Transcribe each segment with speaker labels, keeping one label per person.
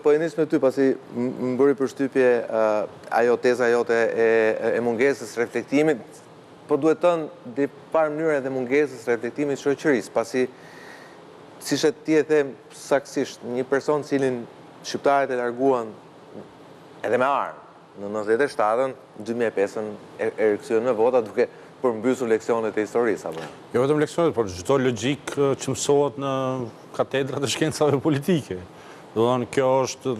Speaker 1: Po e nis me ty, pasi më bëri përshtypje ajo teza jote e mungesës reflektimit, po duhet thënë dhe parë mënyrë edhe mungesës reflektimit shoqërisë, pasi siç e ti e them saktësisht, një person cilin shqiptarët e larguan edhe me armë në 97-ën, 2005-ën e rikthyen me vota duke përmbysur leksionet e historisë apo?
Speaker 2: Jo vetëm leksionet, por çdo logjik që mësohet në katedrat e shkencave politike. Do thonë, kjo është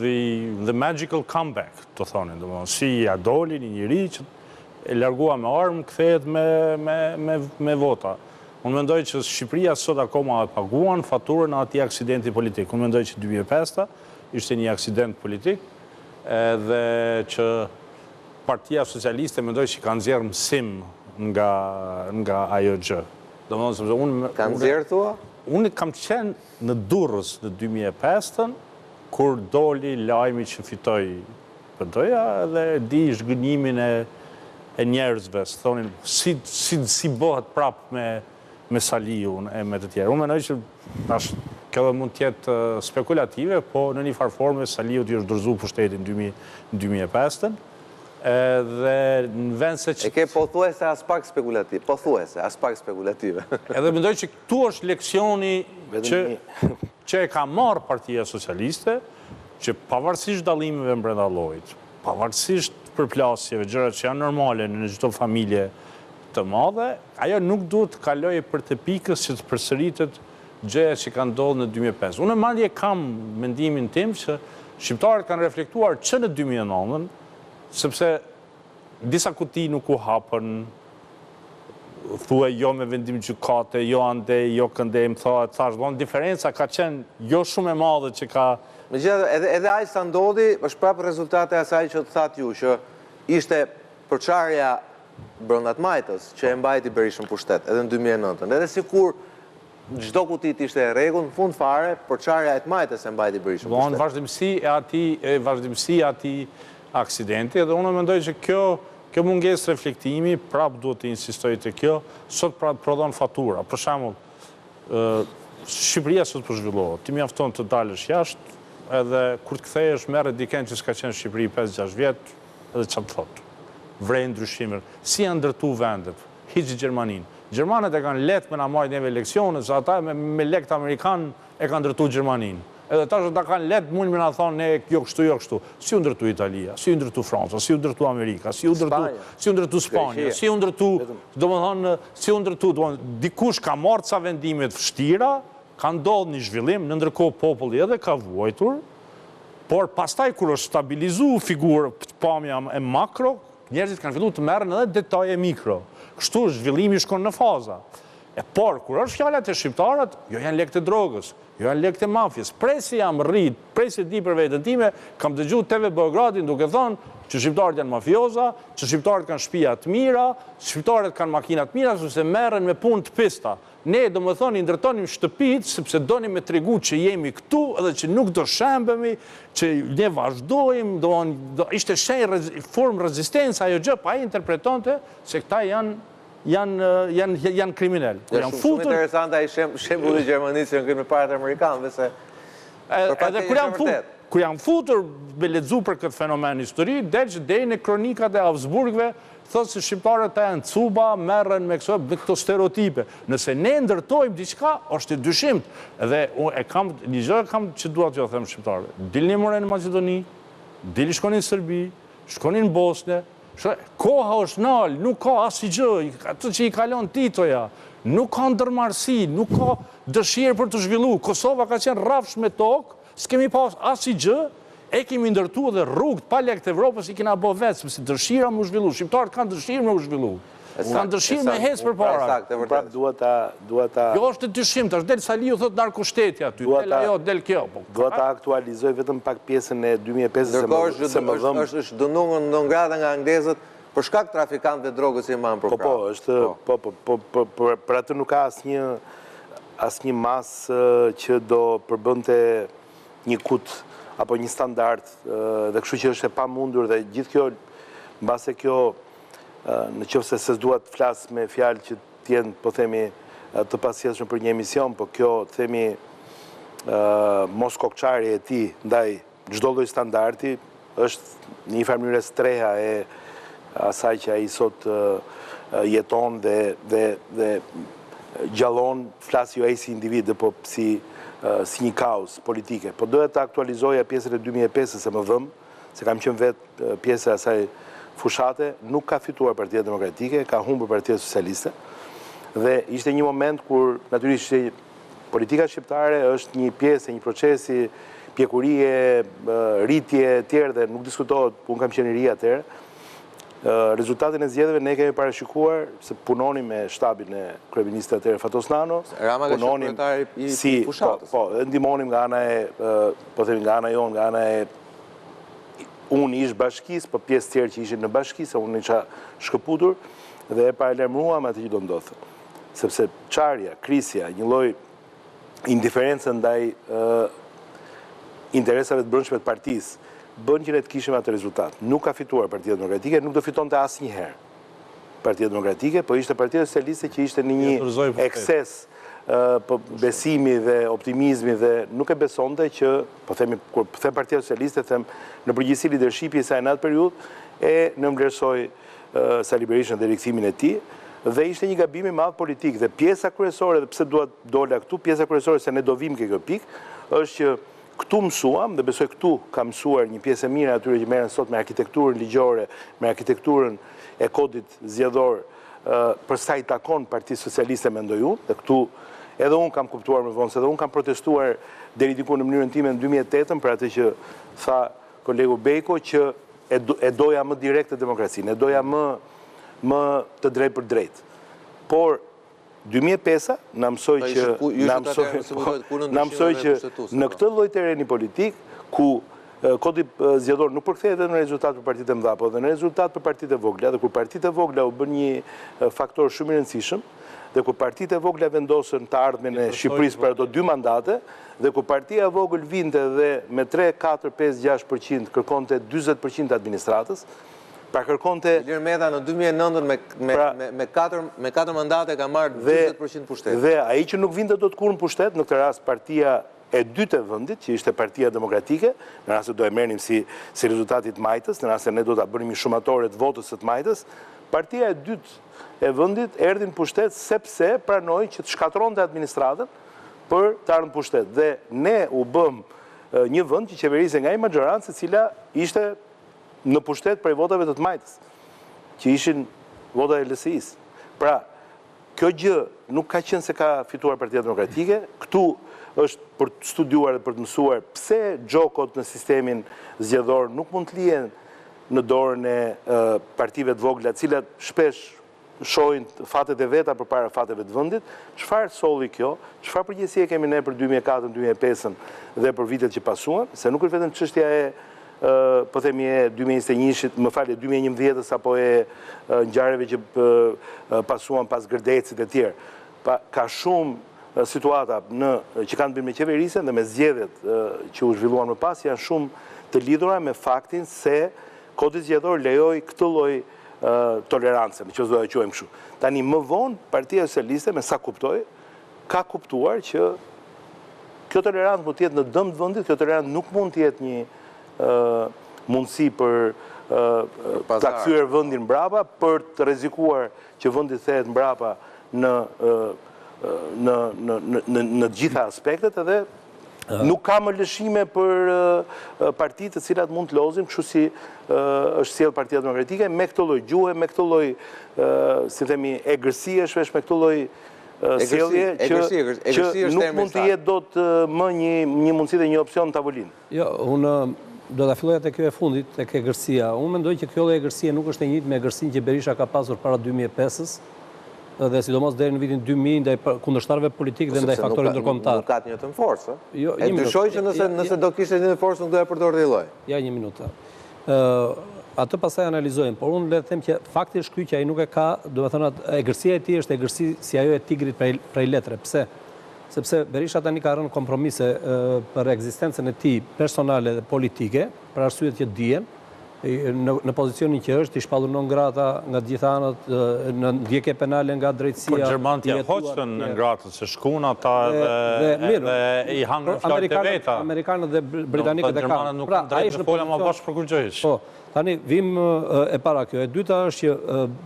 Speaker 2: the magical comeback, të thonin. Do thonë, si ja doli një njeri që e largua me armë, kthehet me vota. Unë mendoj që Shqipëria sot akoma e paguan faturën e atij aksidenti politik. Unë mendoj që 2005 ishte një aksident politik, edhe që Partia Socialiste mendoj që ka nxjerrë mësim nga ajo gjë. Domethënë sepse unë
Speaker 1: Ka nxjerrë thua?
Speaker 2: Unë kam qenë në Durrës në 2005-ën, kur doli lajmi që fitoi PD-ja dhe di zhgënjimin e njerëzve, thonin si bëhet prap me Saliun e me të tjerë. Unë mendoj që tash kjo mund të jetë spekulative, po në një farë forme Saliu t'i është dorëzuar pushtetin në 2005-ën. Dhe në vend se që...
Speaker 1: E ke pothuajse as pak spekulativ, pothuajse as pak spekulative.
Speaker 2: Edhe mendoj që këtu është leksioni që e ka marrë Partia Socialiste, që pavarësisht dallimeve brenda llojit, pavarësisht përplasjeve, gjërat që janë normale në çdo familje të madhe, ajo nuk duhet të kalojë për të pikës që të përsëritet gjëja që ka ndodhur në 2005. Unë madje kam mendimin tim që shqiptarët kanë reflektuar që në 2009, sepse disa kuti nuk u hapën, thuaj jo me vendim gjykate, jo andej, jo këndej, më thash, diferenca ka qenë jo shumë e madhe që ka...
Speaker 1: Megjithatë, edhe ai sa ndodhi, është prapë rezultate asaj që të thatë ju, që ishte përçarja brenda të majtës që e mbajti Berishën pushtet, edhe në 2009. Edhe sikur çdo kuti ishte e rregull, në fund fare, përçarja e të majtës e mbajti Berishën pushtet.
Speaker 2: Vazhdimësi e atij aksidenti, edhe unë mendoj që kjo mungesë reflektimi prap duhet të insistoj të kjo, sot prap prodhon fatura. Për shembull, Shqipëria sot po zhvillohet. Ti mjafton të dalësh jashtë, edhe kur të kthehesh merret dikën që s'ka qenë në Shqipëri 5-6 vjet, edhe çfarë të thotë. Vrej ndryshimin. Si janë ndërtuar vendet? Hiç Gjermaninë. Gjermanët e kanë lehtë me na marrë neve eleksione, se ata me lekt amerikan e kanë ndërtuar Gjermaninë. Edhe tash ata kanë lehtë mund me na thonë ne jo kështu, jo kështu. Si u ndërtu Italia, si u ndërtu Franca, si u ndërtu Amerika, si u ndërtu Spanja, si u ndërtu, domethënë, si u ndërtu, dikush ka marrë ca vendime të vështira, ka ndodhur një zhvillim, në ndërkohë populli edhe ka vuajtur, por pastaj kur është stabilizuar figura pamja e makro, njerëzit kanë filluar të merren edhe detaje mikro. Kështu zhvillimi shkon në faza. Por, kur është fjala të shqiptarët, jo janë lekë të drogës, jo janë lekë të mafjes. Presi jam rrit, presi di për vetën time, kam dëgjuar TV Beogradin duke thënë që shqiptarët janë mafioza, që shqiptarët kanë shtëpia të mira, shqiptarët kanë makina të mira, sepse merren me punë të pista. Ne domethënë i ndërtonim shtëpitë sepse donim me tregu që jemi këtu edhe që nuk do shembemi, që ne vazhdojmë, ishte shenjë formë rezistencë ajo gjë, pa ai interpretonte se këta janë kriminal.
Speaker 1: Shumë interesante ai shembulli i Gjermanisë që këtu me parat amerikanëve se
Speaker 2: edhe kur janë futur me lexu për këtë fenomen histori, del që deri në kronikat e Habsburgëve thotë se shqiptarët janë cuba, merren me këto stereotipe. Nëse ne ndërtojmë diçka, është e dyshimt. Edhe e kam një gjë që dua t'ju them shqiptarëve. Dilni more në Maqedoni, dili shkoni në Serbi, shkoni në Bosnë. Koha është nal, nuk ka asgjë, ato që i kalon Titoja, nuk ka ndërmarrësi, nuk ka dëshirë për të zhvilluar. Kosova ka qenë rrafsh me tokë, s'kemi pas asgjë, e kemi ndërtuar dhe rrugët pa lekë të Evropës i kena bë vetë, sepse dëshira më u zhvillu. Shqiptarët kanë dëshirë më u zhvillu. Kanë dëshirë me hes përpara.
Speaker 3: Prap dua ta
Speaker 2: Jo është dyshim, tash del Saliu thot narkoshteti aty, del ajo, del kjo.
Speaker 3: Dua ta aktualizoj vetëm pak pjesën e 2005 se më dhëm.
Speaker 1: Është dënuar në ngrata nga anglezët për shkak trafikantëve drogës që marrin për krah.
Speaker 3: Për atë nuk ka asnjë masë që do përbënte një kut apo një standard, dhe kështu që është e pamundur dhe gjithë kjo, mbase kjo, në qoftë se s'dua të flas me fjalë që t'jenë, po themi, të pasjellshme për një emision, po kjo, themi, mos kokçarje e tij ndaj çdo lloj standardi është në një farë mënyrë streha e asaj që ai sot jeton dhe gjallon, flas jo ai si individ, po si një kaos politike. Po doja të aktualizoja pjesën e 2005-s se më vëm, se kam qenë vetë pjesë e asaj fushate, nuk ka fituar Partia Demokratike, ka humbur Partia Socialiste, dhe ishte një moment kur natyrisht politika shqiptare është një pjesë e një procesi pjekurie, rritje tjerë dhe nuk diskutohet, unë kam qenë i ri atëherë. Rezultatin e zgjedhjeve ne kemi parashikuar se punonim me shtabin e kryeministit atëherë Fatos Nano,
Speaker 1: punonim si fushatës.
Speaker 3: Po, ndihmonim nga ana e, po themi nga ana jonë, nga ana e unë ish bashkisë, po pjesë tjerë që ishin në bashkisë, unë isha shkëputur dhe e paralajmëruam atë që do ndodhte. Sepse çarja, krisja, një lloj indiferencë ndaj interesave të brendshme të partisë bën që ne të kishim atë rezultat. Nuk ka fituar Partia Demokratike, nuk do fitonte asnjëherë Partia Demokratike, po ishte Partia Socialiste që ishte në një ekses besimi dhe optimizmi dhe nuk e besonte që, po themi, kur them Partia Socialiste, them në përgjithësi leadershipi i saj në atë periudhë e nënvlerësoi Sali Berishën dhe rikthimin e tij, dhe ishte një gabim i madh politik dhe pjesa kryesore, dhe pse dua dola këtu, pjesa kryesore se ne do vim ke kjo pikë, është që këtu mësuam, dhe besoj këtu ka mësuar një pjesë e mirë atyre që merren sot me arkitekturën ligjore, me arkitekturën e kodit zgjedhor, për sa i takon Partisë Socialiste mendoj unë, dhe këtu edhe unë kam kuptuar më vonë, se edhe unë kam protestuar deri diku në mënyrën time në 2008 për atë që tha kolegu Bejko, që e doja më direkte demokracinë, e doja më të drejt për drejt. Por 2005 na mësoi që në këtë lloj terreni politik ku kodi zgjedhor nuk përkthehet në rezultat për partitë e mëdha, por edhe në rezultat për partitë e vogla, dhe kur partitë e vogla u bën një faktor shumë i rëndësishëm, dhe kur partitë e vogla vendosën të ardhmen e Shqipërisë për ato 2 mandate, dhe kur partia e vogël vinte dhe me 3, 4, 5, 6% kërkonte 40% të administratës, pra kërkonte
Speaker 1: Ilir Meta në 2009 me 4 mandate ka marrë 40% pushtet.
Speaker 3: Dhe ai që nuk vinte dot kurrë në pushtet, në këtë rast partia e dytë e vendit, që ishte Partia Demokratike, në rast se do e merrnim si rezultati të majtës, në rast se ne do ta bënim shumatore të votës së të majtës, partia e dytë e vendit erdhi në pushtet sepse pranoi që të shkatronte administratën për të ardhur në pushtet. Dhe ne u bëm një vend që qeverisej nga një maxhorancë e cila ishte në pushtet prej votave të majtës, që ishin vota e LSI-s. Pra, kjo gjë nuk ka qenë se ka fituar Partia Demokratike, këtu është për të studiuar dhe për të mësuar pse gjokot në sistemin zgjedhor nuk mund të lihen në dorën e partive të vogla, cilat shpesh shohin fatet e veta përpara fateve të vendit, çfarë solli kjo, çfarë përgjegjësie kemi ne për 2004, 2005 dhe për vitet që pasuan, se nuk është vetëm çështja e po themi e 2021-shit, më falë, 2011-s apo e ngjarjeve që pasuan pas Gërdecit e tjerë. Ka shumë situata që kanë bërë me qeverisjen dhe me zgjedhjet që u zhvilluan më pas, janë shumë të lidhura me faktin se kodi zgjedhor lejoi këtë lloj tolerance, me që do ta quajmë kështu. Tani më vonë Partia Socialiste, me sa kuptoj, ka kuptuar që kjo tolerancë mund të jetë në dëm të vendit, kjo tolerancë nuk mund të jetë një mundësi për ta kthyer vendin mbrapa, për të rrezikuar që vendi thehet mbrapa në gjitha aspektet, edhe nuk ka më lëshime për partitë të cilat mund të lozin, kështu si është sjell Partia Demokratike, me këtë lloj gjuhe, me këtë lloj, si themi, egërsie, shpesh me këtë lloj sjellje që nuk mund të jetë dot më një mundësi dhe një opsion tavolinë.
Speaker 4: Jo, unë do ta filloja te kjo e fundit, tek egërsia. Unë mendoj që kjo lloj egërsie nuk është e njëjtë me egërsinë që Berisha ka pasur para 2005-s, dhe sidomos deri në vitin 2000 ndaj kundërshtarëve politikë dhe ndaj faktorit ndërkombëtar.
Speaker 1: Nuk ka të njëjtën forcë,
Speaker 4: Jo,
Speaker 1: e dyshoj që nëse do kishte të njëjtën forcë nuk do e përdorte ai lloj.
Speaker 4: Ja, një minutë. Atë pastaj analizojmë, por unë le të them që fakti është ky që ai nuk e ka, domethënë egërsia e tij është egërsi si ajo e tigrit prej letre. Pse? Sepse Berisha tani ka rënë kompromise për ekzistencën e tij personale dhe politike, për arsyet që dihen, në pozicionin që është, i shpallur non grata nga gjitha anët, në ndjekje penale nga drejtësia.
Speaker 2: Por Gjermant ja hoqën në gratët, se shkun ata dhe i hangën fjalët e veta.
Speaker 4: Amerikanët dhe britanikët e kanë.
Speaker 2: Gjermanët nuk kanë drejtë të fola ma bashkë për kur gjë hiç.
Speaker 4: Po, tani, vim e para kjo. E dyta është që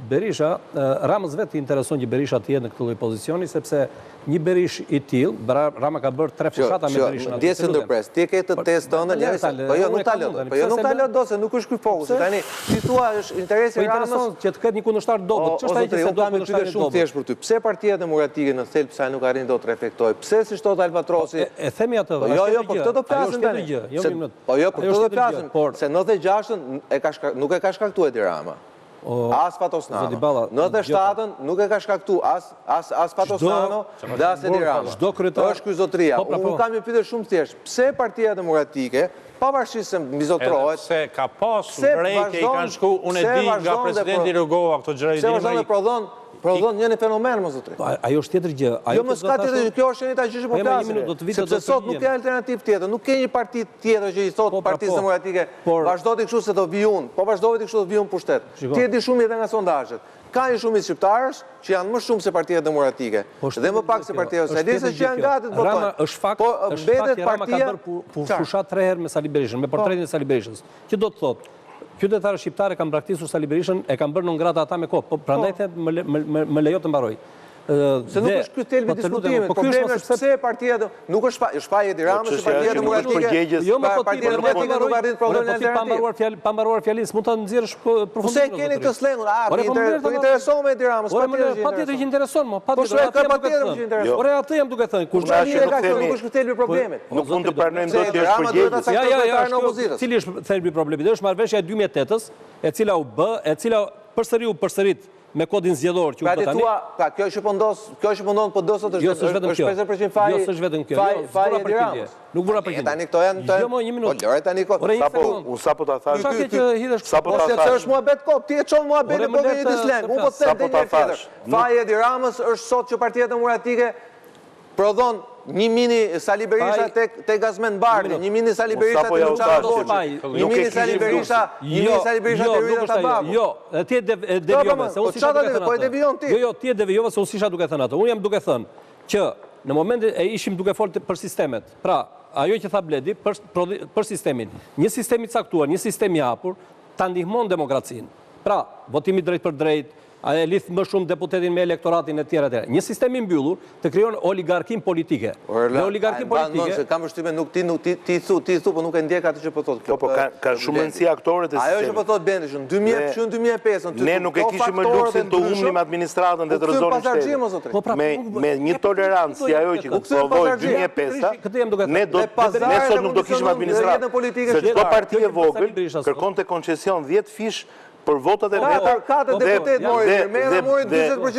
Speaker 4: Berisha, Ramës vetë i intereson që Berisha të jetë në këtë lloj pozicioni, sepse një Berish i tillë, Rama ka bërë 3 fushata me Berishën.
Speaker 1: Ndjesë ndërpres, ti ke të test tënde, po jo nuk ta lë. Po jo nuk ta lë do se nuk është ky fokusi. Tani ti thua është interesi i Ramës
Speaker 4: që të ketë një kundërshtar dobët. Ç'është ai që se do të kundërshtar
Speaker 1: shumë thjesht për ty. Pse Partia Demokratike në thelb sa nuk arrin dot të reflektojë? Pse si shtot Albatrosi?
Speaker 4: E themi atë.
Speaker 1: Jo, po këtë do flasim tani. Po jo, po këtë do flasim. Se 96-ën nuk e ka shkaktuar Edi Rama. As Fatosnano. 97-ën nuk e ka shkaktu as Fatosnano dhe as Edi Rama. Është ky zotëria. Unë kam një pyetje shumë thjesht. Pse Partia Demokratike, pavarësisht se mbizotrohet,
Speaker 2: se ka pas vrejtje i kanë shku, unë e di nga presidenti Rugova këto gjëra i
Speaker 1: dinë. Prodhon një fenomen, më zotëri.
Speaker 4: Ajo është tjetër gjë.
Speaker 1: Jo, më s'ka tjetër gjë, kjo është një ta gjë që po flasim. Sepse sot nuk ka alternativë tjetër, nuk ke një parti tjetër që i thot Partisë Demokratike, vazhdo ti kështu se do vi unë, po vazhdove ti kështu do vi unë pushtet. Ti e di shumë edhe nga sondazhet. Ka një shumicë shqiptarësh që janë më shumë se Partia Demokratike dhe më pak se Partia Socialiste që janë gati të votojnë.
Speaker 4: Rama është fakt që Rama ka bërë fushat 3 herë me Sali Berishën, me portretin e Sali Berishës. Që do të thotë? Qytetarë shqiptare kanë braktisur Sali Berishën, e kanë bërë në ngrata ata me kohë, po prandaj them më lejo të mbaroj.
Speaker 1: Se nuk është ky thelbi i diskutimit, problemi është pse Partia nuk është shpaj Edi Ramës, se Partia Demokratike.
Speaker 4: Jo, më po
Speaker 1: Partia Demokratike nuk arrin problemin alternativ.
Speaker 4: Pa mbaruar fjalin, s'mund ta nxjerrësh përfundimisht.
Speaker 1: Pse keni këtë slengur? Po intereson me Edi Ramës,
Speaker 4: patjetër që intereson, mo,
Speaker 1: patjetër që intereson.
Speaker 4: Ore atë jam duke thënë,
Speaker 1: kur nuk është ky thelbi i problemit.
Speaker 3: Nuk mund të pranojmë dot që është përgjegjës.
Speaker 4: Cili është thelbi i problemit? Është marrëveshja e 2008-s, e cila u bë, e cila përsëri u përsërit me kodin zgjedhor që u bë tani.
Speaker 1: Kjo që po ndodh po do sot është 50% faji.
Speaker 4: Jo, s'është vetëm kjo.
Speaker 1: Faji i Ramës.
Speaker 4: Nuk vura për
Speaker 1: tani këto janë.
Speaker 4: Jo, më një minutë.
Speaker 1: Po lëre tani
Speaker 3: unë sapo ta thash.
Speaker 4: Sa ke që hidhesh?
Speaker 3: Sapo ta thash.
Speaker 1: Se është muhabet kop, ti e çon muhabetin po vjen të slen. Unë po të them një tjetër. Faji i Ramës është sot që Partia Demokratike prodhon një mini Sali Berisha te Gazmen Bardi, një mini Sali Berisha te Luciano Doçi, një mini Sali Berisha te Rita Tabaku.
Speaker 4: Jo, ti e devijove, se unë isha duke thënë.
Speaker 1: Po e devijon ti.
Speaker 4: Jo, ti e devijove se unë isha duke thënë atë. Unë jam duke thënë që në momentin e ishim duke folë për sistemet. Pra, ajo që tha Bledi për sistemin. Një sistem i caktuar, një sistem i hapur, ta ndihmon demokracinë. Pra, votimi drejt për drejt, a e lidh më shumë deputetin me elektoratin e tjera. Një sistem i mbyllur të krijon oligarkin politike. Dhe oligarkin politike.
Speaker 1: Kam përshtypjen nuk ti thu, po nuk e ndjek atë që po thotë kjo.
Speaker 3: Po ka shumë rëndësi aktorët e sistemit.
Speaker 1: Ajo që po thotë Bendi, që në 2005
Speaker 3: ne nuk e kishim më luksin të humnim administratën dhe të rrezonim shtetin. Me një tolerancë si ajo që provoi 2005, ne sot nuk do kishim administratë. Se çdo parti e vogël kërkonte koncesion 10 fish për votat e veta dhe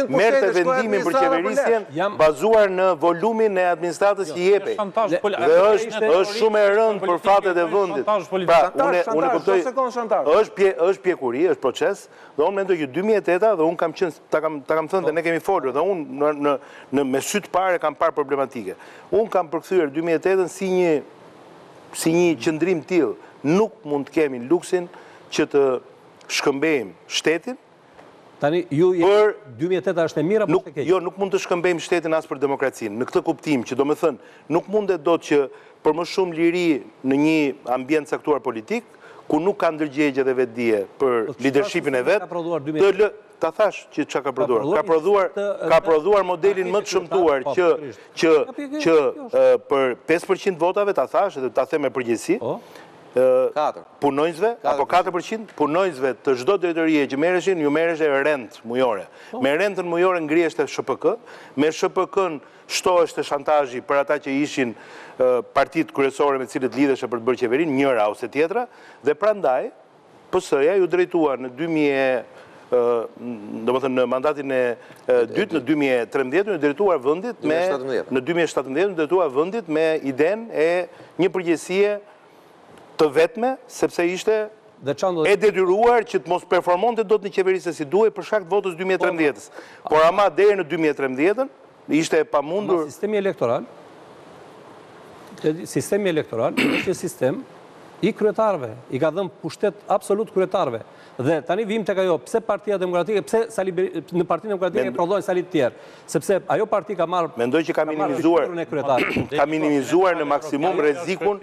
Speaker 3: merrte vendimin për qeverisjen bazuar në volumin e administratës që jepej. Dhe është shumë e rëndë për fatet e vendit. Pra, unë kuptoj, është pjekuri, është proces, dhe unë mendoj që 2008 dhe unë kam qenë, ta kam thënë dhe ne kemi folur, dhe unë me sy të parë kam parë problematike. Unë kam përkthyer 2008 si një qëndrim tillë, nuk mund të kemi luksin që të shkëmbejmë shtetin.
Speaker 4: Tani, ju 2008 është e mirë apo është e keq?
Speaker 3: Jo, nuk mund të shkëmbejmë shtetin as për demokracinë. Në këtë kuptim që do me thënë, nuk mundet do që për më shumë liri në një ambient caktuar politik, ku nuk ka ndërgjegje dhe vetdije për leadershipin e vetë, ta thash që çka ka prodhuar. Ka prodhuar modelin më të shëmtuar që për 5% votave, ta thash dhe ta them me përgjegjësi, punojnësve, apo 4% punojnësve të çdo drejtorie që merreshin, ju merreshe rent mujore. Me rentën mujore ngriheshte SHPK, me SHPK-n shtoheshte shantazhi për ata që ishin partitë kryesore me cilët lidheshe për të bërë qeverinë, njëra ose tjetra, dhe prandaj PS-ja ju drejtua në 2000 domethënë në mandatin e dytë në 2013 ju drejtuar vendit me në 2017 ju drejtuar vendit me idenë e një përgjegjësie të vetme, sepse ishte e detyruar që të mos performonte dot në qeverisë si duhej për shkak të votës 2013-s. Por ama deri në 2013-ën ishte e pamundur.
Speaker 4: Sistemi elektoral është një sistem i kryetarëve, i ka dhënë pushtet absolut kryetarëve. Dhe tani vim tek ajo, pse Partia Demokratike, pse në Partinë Demokratike prodhojnë sali të tjerë, sepse ajo parti ka marrë
Speaker 3: mendoj që ka minimizuar në maksimum rrezikun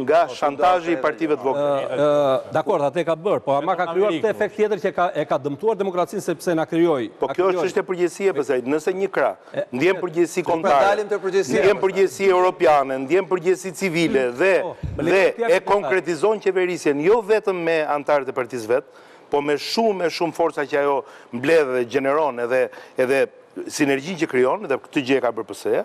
Speaker 3: nga shantazhi i partive të vogla.
Speaker 4: Dakor, atë ka bërë, po ama ka krijuar këtë efekt tjetër që e ka dëmtuar demokracinë sepse na krijoi.
Speaker 3: Po kjo është çështje përgjegjësie pastaj, nëse një krah ndjen përgjegjësi kombëtare, ndjen përgjegjësi europiane, ndjen përgjegjësi civile dhe e konkretizon qeverisjen jo vetëm me antarët e partisë vet, po me shumë forca që ajo mbledh dhe gjeneron edhe sinergjinë që krijon, dhe këtë gjë ka bërë PS-ja,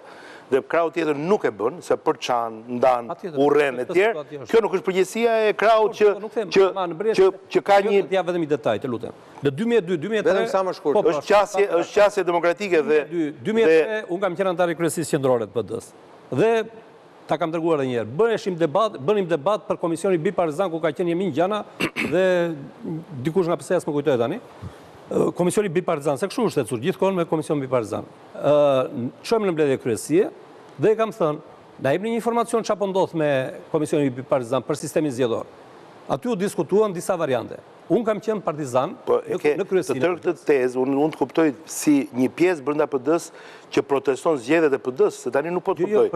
Speaker 3: dhe krahu tjetër nuk e bën, se përçan, ndan, urren e tjerë. Kjo nuk është përgjegjësia e krahut që ka një
Speaker 4: ja vetëm i detaj, të lutem. Në 2002-2003
Speaker 1: vetëm sa më shkurt.
Speaker 3: Është qasje demokratike dhe
Speaker 4: 2003 unë kam qenë antar i kryesisë qendrore të PD-s. Dhe ta kam treguar edhe një herë. Bënim debat për komisionin bipartizan ku ka qenë Jemin Gjana dhe dikush nga PS-ja s'më kujtoj tani. Komisioni bipartizan, se kështu është ecur gjithkohon me komision bipartizan. Çojmë në mbledhje kryesie dhe kam thënë, na jepni një informacion çfarë ndodh me komisionin bipartizan për sistemin zgjedhor. Aty u diskutuan disa variante. Unë kam qenë partizan në kryesinë.
Speaker 3: Të tërë këtë tezë, unë të kuptoj si një pjesë brenda PD-s që proteston zgjedhjet e PD-s, se tani nuk po të kuptoj.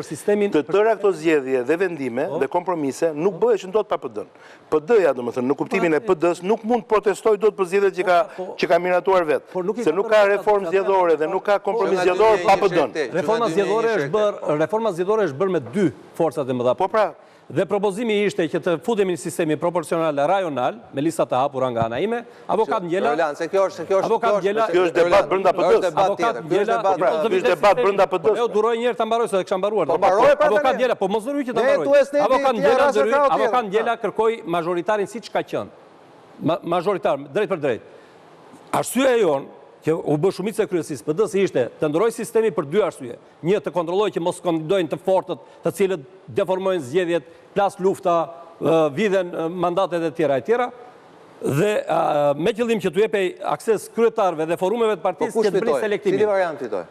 Speaker 3: Të tëra këto zgjedhje dhe vendime dhe kompromise nuk bëheshin dot pa PD-n. PD-ja, domethënë, në kuptimin e PD-s nuk mund të protestojë dot për zgjedhjet që ka miratuar vet, se nuk ka reformë zgjedhore dhe nuk ka kompromis zgjedhor pa PD-n.
Speaker 4: Reforma zgjedhore është bërë me dy forcat e mëdha.
Speaker 3: Po pra,
Speaker 4: dhe propozimi ishte që të futemi në sistemi proporcional rajonal, me listat të hapura nga ana ime, avokat Ngjela...
Speaker 1: Kjo
Speaker 3: është debat brenda PD-s.
Speaker 4: Avokat Ngjela...
Speaker 3: Kjo është debat brenda PD-s.
Speaker 4: Jo, duroj një herë ta mbaroj, se dhe kisha mbaruar. Avokat Ngjela, po mos zëruj që ta mbaroj. Avokat Ngjela kërkoi mazhoritarin siç ka qenë. Mazhoritar, drejt për drejt. Arsyeja jonë, që u bë shumica e kryesisë PD-s ishte të ndrojë sistemi për dy arsye. Një, të kontrollojë që mos kandidojnë të fortët, të cilët deformojnë zgjedhjet, plas lufta, vidhen mandatet e tjera, dhe me qëllim që t'u jepej akses kryetarëve dhe forumeve të partisë që të bëjnë selektimin.
Speaker 1: Cili variant fitoi?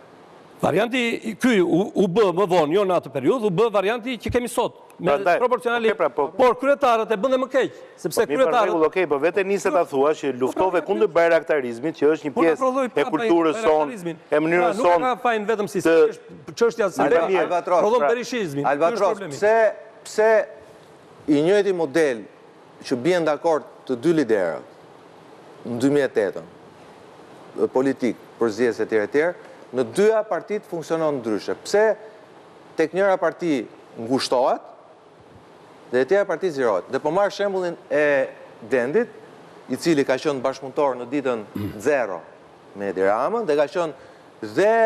Speaker 4: Varianti ky u bë më vonë, jo në atë periudhë, u bë varianti që kemi sot. Me proporcionalisht. Por kryetarët e bën dhe më keq, sepse kryetarët...
Speaker 3: Okej, po vete nise ta thua që luftove kundër bayraktarizmit, që është një pjesë e kulturës sonë, e mënyrës sonë.
Speaker 4: Nuk ka fajin vetëm si çështja se prodhon perishizmin.
Speaker 1: Albatros, pse i njëjti model që bien dakord të dy liderët në 2008 politik për zgjedhjes e tjera, në dyja partitë funksionon ndryshe. Pse tek njëra parti ngushtohet dhe tjera parti zgjerohet. Dhe po marr shembullin e Dendit, i cili ka qenë bashkëpunëtor në ditën 0 me Edi Ramën dhe ka qenë dhe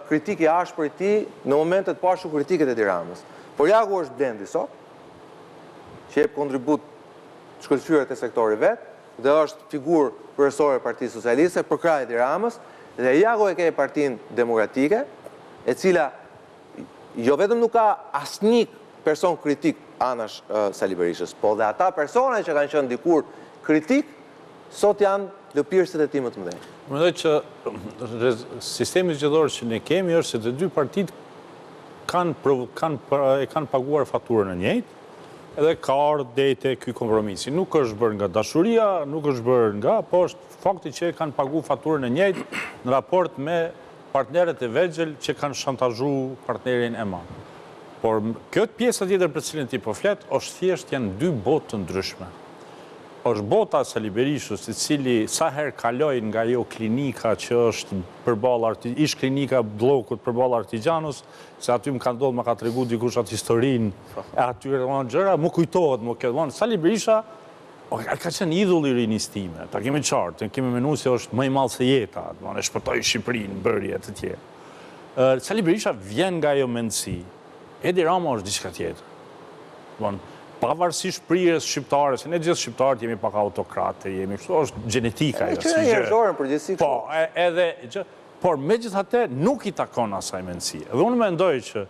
Speaker 1: kritik i ashpër i tij në momentet po ashtu kritiket e Edi Ramës. Por ja ku është Dendi sot, që jep kontribut shkëlqyer te sektori vet dhe është figurë kryesore e Partisë Socialiste për krah Edi Ramës. Dhe jako e ke Partinë Demokratike, e cila jo vetëm nuk ka asnjë person kritik anash Sali Berishës, po dhe ata persona që kanë qenë dikur kritik, sot janë lëpirësit e tij më të mëdhenj.
Speaker 2: Mendoj që sistemi zgjedhor që ne kemi është se të dy partitë kanë paguar faturën e njëjtë, edhe ka ardhur deri te ky kompromisi. Nuk është bërë nga dashuria, nuk është bërë nga, po është fakti që kanë paguar faturën e njëjtë në raport me partnerët e vegjël që kanë shantazhuar partnerin e madh. Por kjo pjesa tjetër për cilën ti po flet, është thjesht janë dy botë të ndryshme. Është bota e Sali Berishës, i cili sa herë kaloi nga ajo klinika që është përballë ish klinika bllokut përballë Artigianus, se aty më ka ndodhur, më ka treguar dikush atë historinë e atyre gjëra, më kujtohet më kjo. Sali Berisha ka qenë idhull i rinisë time, ta kemi qartë, kemi menuar se është më i madh se jeta, e shpëtoi Shqipërinë, bërje të tjera. Sali Berisha vjen nga ajo mendësi. Edi Rama është diçka tjetër. Pavarësisht prirjes shqiptare, se ne gjithë shqiptarët jemi pak autokrate, kështu është gjenetika ajo.
Speaker 1: Që njerëzore në përgjithësi.
Speaker 2: Po, por megjithatë nuk i takon asaj mendësie. Dhe unë mendoj që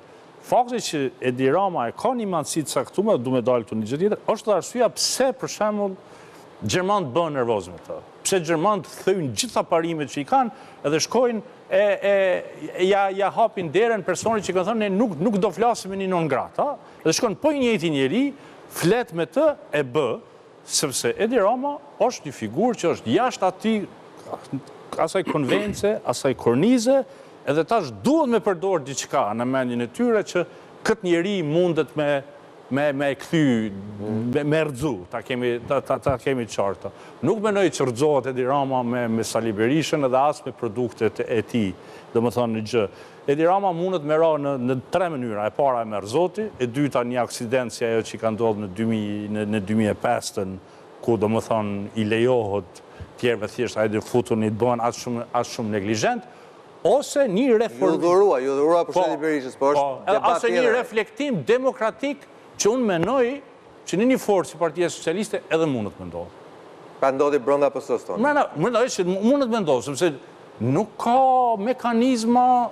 Speaker 2: fakti që Edi Rama e ka një mendësi të caktuar, du me dalë këtu një gjë tjetër, është arsyeja pse për shembull Gjermanët bëhen nervoz me të. Pse Gjermanët thëjnë gjitha parimet që i kanë edhe shkojnë ja hapin derën personit që kanë thënë ne nuk do flasim me një non grata, edhe shkojnë po i njëjti njeri, flet me të e bë, sepse Edi Rama është një figurë që është jashtë asaj konvence, asaj kornize, edhe tash duhet me përdorë diçka në mendjen e tyre që këtë njeri mundet me kthy, me rëdzu, ta kemi qarta. Nuk menoj që rëdzohet Edi Rama me Sali Berishën edhe as me produktet e ti, dhe më thonë në gjë. Edi Rama mundet me ra në 3 mënyra. E para e merr zoti, e dyta një aksident si ajo që ka ndodhur në 2005, ku do më thonë i lejohet tjerëve thjesht ajde futun i të bëhen as shumë neglizhent, ose një reform...
Speaker 1: Ju dhurua për Sali Berishës, po është debat
Speaker 2: ose një reflektim demokratik që unë menoj që një forcë si Partia Socialiste edhe mundet me ndodhë.
Speaker 1: Pa ndodhi brenda PS-së tonë.
Speaker 2: Mendoj që mundet me ndodhë, sepse nuk ka mekanizma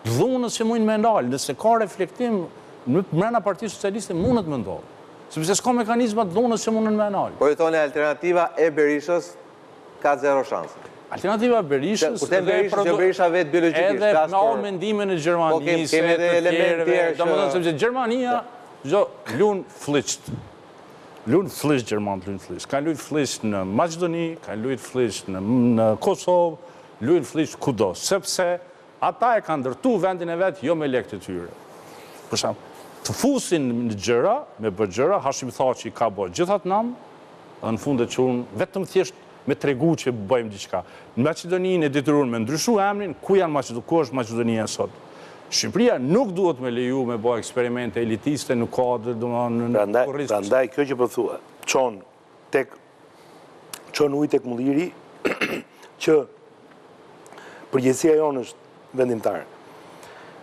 Speaker 2: dhunës që mundin me ndalë, nëse ka reflektim brenda Partisë Socialiste mundet me ndodhë. Sepse s'ka mekanizma dhunës që mundin me ndalë.
Speaker 1: Po i thoni alternativa e Berishës ka 0 shanse.
Speaker 2: Alternativa Berishës...
Speaker 1: Kur tem Berishës, që Berisha vetë biologjikisht.
Speaker 2: Edhe me mendimin e Gjermanisë,
Speaker 1: kemi edhe element tjerë që...
Speaker 2: Domethënë sepse Gjermania luan fliqt. Luan fliqt Gjermanë, luan fliqt. Kanë luajtur fliqt në Maqedoni, kanë luajtur fliqt në Kosovë, luajnë fliqt kudo, sepse ata e kanë ndërtu vendin e vetë jo me lekët e tyre. Për shembull, të fusin në gjëra, me bë gjëra, Hashim Thaçi ka bërë gjithat nam, dhe në fundet që unë vetëm thjesht me tregu që bëjmë diçka. Në Maqedoninë e detyruan me ndryshu emrin, ku është Maqedonia sot? Shqipëria nuk duhet me leju me bëjë eksperimente elitiste në kodër,
Speaker 3: Prandaj kjo që po thua, çon ujë tek mulliri që përgjegjësia jonë është vendimtare.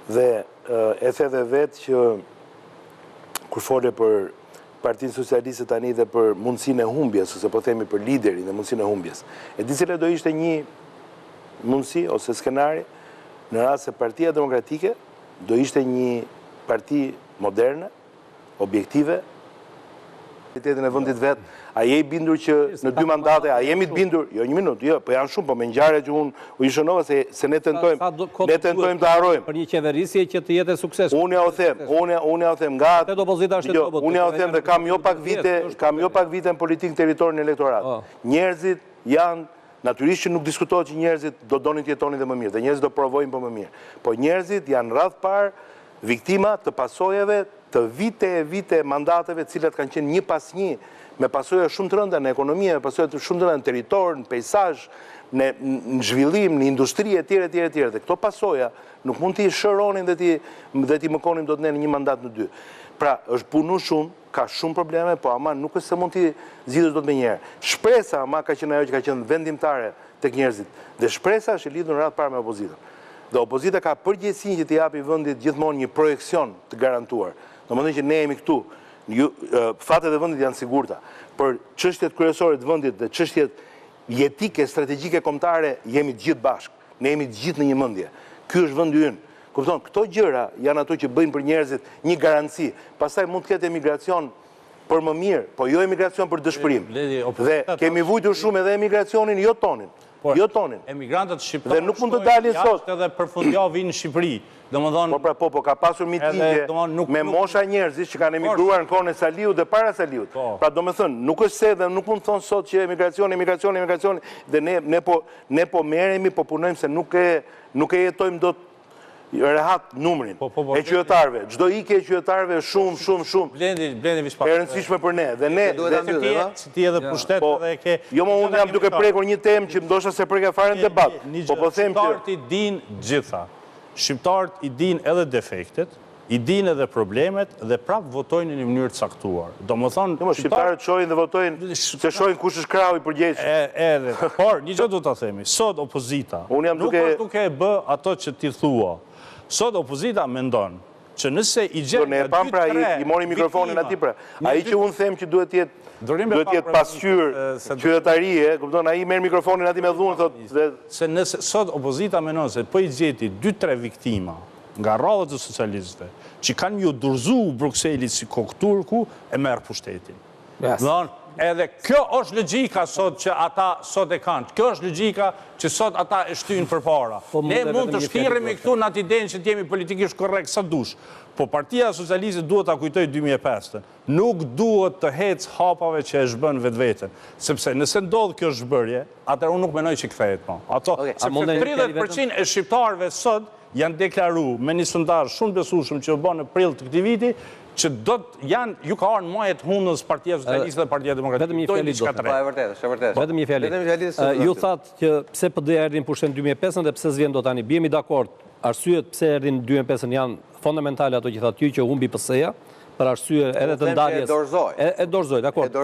Speaker 3: Dhe e the dhe vetë që kur fole për Partinë Socialiste tani dhe për mundësinë e humbjes, ose po themi për liderin dhe mundësinë e humbjes. E di cila do ishte një mundësi ose skenari në rast se Partia Demokratike do ishte një parti moderne, objektive, e vendit vetë, a je i bindur që në 2 mandate, a jemi të bindur, jo 1 minutë, jo, po janë shumë, po me ngjarje që unë u ishënova se ne tentojmë të harrojmë.
Speaker 4: Për një qeverisje që të jetë sukses.
Speaker 3: Unë ja u them, nga unë ja u them dhe kam jo pak vite në politikë teritorin elektorat. Njerëzit janë, natyrisht që nuk diskutohet që njerëzit do donin të jetonin dhe më mirë, dhe njerëzit do provojnë për më mirë. Po njerëzit janë radh parë viktima të pasojave të vite mandateve cilat kanë qenë një pas një, me pasoja shumë të rënda në ekonomia, me pasoja shumë të rënda në territor, në pejsazh, në zhvillim, në industri e tjere. Dhe këto pasoja nuk mund t'i shëronin dhe t'i mëkonin do të në një mandat në 2. Pra, është punu shumë, ka shumë probleme, po ama nuk është se mund t'i zgjidhësh do të me njerë. Shpresa ama ka qenë ajo që ka qenë vendimtare tek njerëzit, dhe shpresa është e lidhur në radhë parë me opozitën. Dhe opozita ka përgjegjësinë që t'i japi vendit gjithmonë një projekcion të garantuar. Domethënë që ne jemi këtu, fatet e vendit janë sigurta, për çështjet kryesore të vendit dhe çështjet jetike, strategjike kombëtare jemi të gjithë bashkë. Ne jemi të gjithë në një mendje. Ky është vendi ynë. Kupton, këto gjëra janë ato që bëjnë për njerëzit një garanci. Pastaj mund të ketë emigracion për më mirë, po jo emigracion për dëshpërim. Dhe kemi vujtur shumë edhe emigracionin jo tonin. Jo tonin.
Speaker 2: Emigrantët shqiptarë
Speaker 3: dhe nuk mund të dalin sot
Speaker 2: edhe përfundjavë vinë në Shqipëri.
Speaker 3: Po ka pasur mitingje me mosha njerëzish që kanë emigruar në kohën e Saliut dhe para Saliut. Pra do me thënë, nuk është se dhe nuk mund të thonë sot që emigracion, dhe ne po merremi, po punojmë se nuk e jetojmë do të rehat numrin e qytetarëve. Çdo ikje e qytetarëve shumë e rëndësishme për ne. Dhe ne
Speaker 2: si ti edhe pushtet edhe e ke.
Speaker 3: Jo, më unë jam duke prekur një temë që ndoshta se prek e fare në debat. Po them që
Speaker 2: shqiptarët i dinë gjitha. Shqiptarët i dinë edhe defektet, i dinë edhe problemet dhe prapë votojnë në një mënyrë të caktuar. Domethënë,
Speaker 3: shqiptarët shohin dhe votojnë se shohin kush është krau i përgjegjshëm.
Speaker 2: Edhe, por një gjë do ta themi, sot opozita nuk është duke e bë ato që ti thua. Sot opozita mendon që nëse i gjen
Speaker 3: ne e pam pra i mori mikrofonin aty pra. Ai që unë them që duhet të jetë pasqyrë qytetarie, kupton, ai merr mikrofonin aty me dhunë thotë
Speaker 2: se nëse sot opozita mendon se po i gjeti 2-3 viktima nga rradhët e socialistëve që kanë ju dorëzu Brukselit si kokturku e merr pushtetin. Edhe kjo është logjika sot që ata sot e kanë. Kjo është logjika që sot ata e shtyjnë përpara. Ne mund të shtiremi këtu në atë idenë që të jemi politikisht korrekt sa dush. Po Partia Socialiste duhet ta kujtoj 2005-ën. Nuk duhet të hecë hapave që e zhbën vetveten, sepse nëse ndodh kjo zhbërje, atëherë unë nuk mendoj që kthehet më. Ato sepse 30% e shqiptarëve sot janë deklaruar me një sondazh shumë besueshëm që u bën në prill të këtij viti, që ju ka arë muajet hundës Partia Socialiste dhe Partia Demokratike.
Speaker 4: Vetëm një fjali do të.
Speaker 1: Po e vërtetë, është e vërtetë.
Speaker 4: Vetëm një fjali. Ju thatë që pse PD erdhi në pushtet 2005 dhe pse s'vjen dot tani. Bjemi dakord. Arsyet pse erdhi në 2005 janë fondamentale ato që thatë ju që humbi PS-ja, për arsye edhe të ndarjes. E dorëzoj, dakord.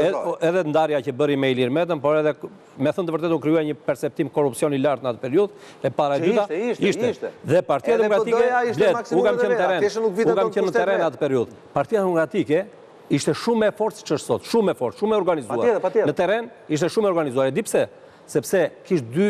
Speaker 4: Edhe ndarja që bëri me Ilir Metën, por edhe me thënë të vërtetë u krijua një perceptim korrupsioni i lartë në atë periudhë. E para e dyta ishte. Dhe Partia Demokratike, u kam qenë në terren atë periudhë. Partia Demokratike ishte shumë e fortë siç është sot, shumë e fortë, shumë e organizuar. Në terren ishte shumë e organizuar. E di pse? Sepse kishte dy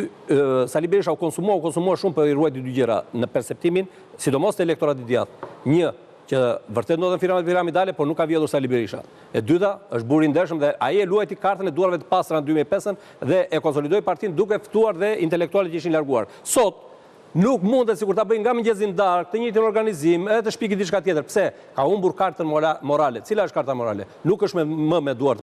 Speaker 4: Sali Berisha u konsumua shumë për i ruajtur dy gjëra në perceptimin, sidomos të elektoratit djathtë. Një, që vërtet ndodhen firmat piramidale, por nuk ka vjedhur Sali Berisha. E dyta, është buri i ndershëm dhe ai e luajti kartën e duarve të pastra në 2005 dhe e konsolidoi partinë duke ftuar dhe intelektualët që ishin larguar. Sot nuk mundet sikur ta bëjnë nga mëngjesi darkë, të njëjtin organizim, edhe të shpikit diçka tjetër. Pse? Ka humbur kartën morale. Cila është karta morale? Nuk është më me duar